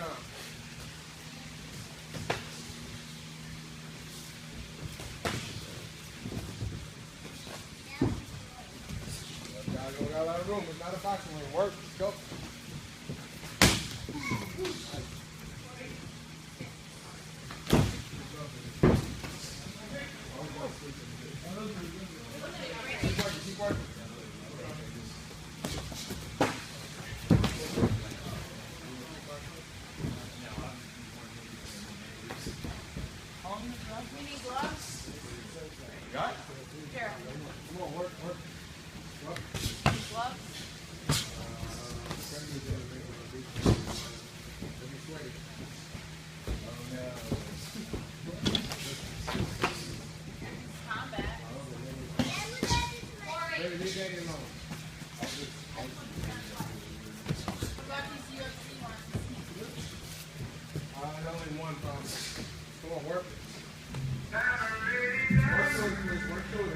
time. Guys, we got a lot of room. It's not a boxing ring. Work. Let's go. Keep working. We need gloves. You got it? Here. Come on, work. Gloves. Combat. Leave that alone. What about these UFC ones? Only one problem. Come on, work. Work those, work those.